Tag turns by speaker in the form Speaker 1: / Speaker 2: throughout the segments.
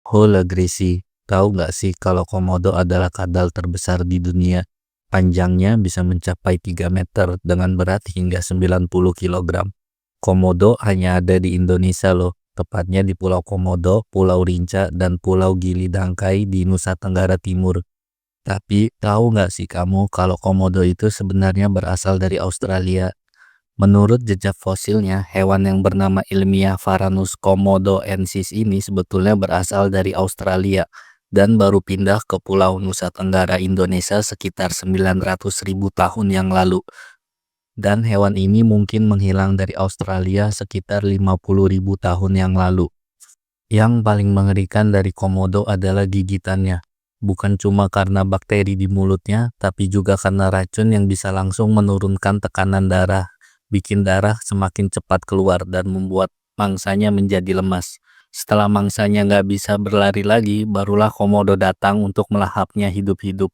Speaker 1: Hola Gracie, tahu nggak sih kalau komodo adalah kadal terbesar di dunia? Panjangnya bisa mencapai 3 meter dengan berat hingga 90 kilogram. Komodo hanya ada di Indonesia loh, tepatnya di Pulau Komodo, Pulau Rinca, dan Pulau Gili Dangkai di Nusa Tenggara Timur. Tapi tahu nggak sih kamu kalau komodo itu sebenarnya berasal dari Australia? Menurut jejak fosilnya, hewan yang bernama ilmiah Varanus komodoensis ini sebetulnya berasal dari Australia dan baru pindah ke Pulau Nusa Tenggara Indonesia sekitar 900.000 tahun yang lalu. Dan hewan ini mungkin menghilang dari Australia sekitar 50.000 tahun yang lalu. Yang paling mengerikan dari komodo adalah gigitannya. Bukan cuma karena bakteri di mulutnya, tapi juga karena racun yang bisa langsung menurunkan tekanan darah, bikin darah semakin cepat keluar dan membuat mangsanya menjadi lemas. Setelah mangsanya nggak bisa berlari lagi, barulah komodo datang untuk melahapnya hidup-hidup.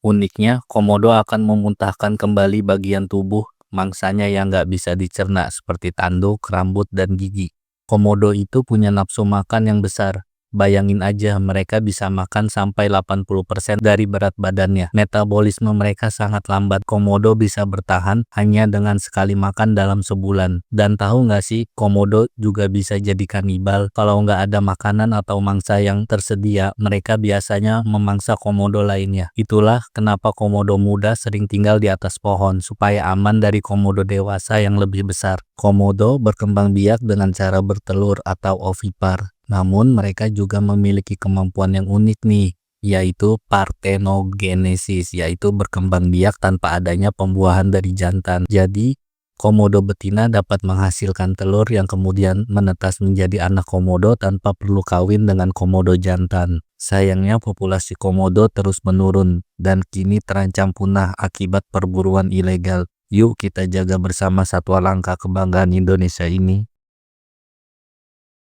Speaker 1: Uniknya, komodo akan memuntahkan kembali bagian tubuh mangsanya yang nggak bisa dicerna seperti tanduk, rambut, dan gigi. Komodo itu punya nafsu makan yang besar. Bayangin aja mereka bisa makan sampai 80% dari berat badannya. Metabolisme mereka sangat lambat. Komodo bisa bertahan hanya dengan sekali makan dalam sebulan. Dan tahu nggak sih, komodo juga bisa jadi kanibal. Kalau nggak ada makanan atau mangsa yang tersedia, mereka biasanya memangsa komodo lainnya. Itulah kenapa komodo muda sering tinggal di atas pohon, supaya aman dari komodo dewasa yang lebih besar. Komodo berkembang biak dengan cara bertelur atau ovipar. Namun mereka juga memiliki kemampuan yang unik nih, yaitu parthenogenesis, yaitu berkembang biak tanpa adanya pembuahan dari jantan. Jadi, komodo betina dapat menghasilkan telur yang kemudian menetas menjadi anak komodo tanpa perlu kawin dengan komodo jantan. Sayangnya populasi komodo terus menurun dan kini terancam punah akibat perburuan ilegal. Yuk kita jaga bersama satwa langka kebanggaan Indonesia ini.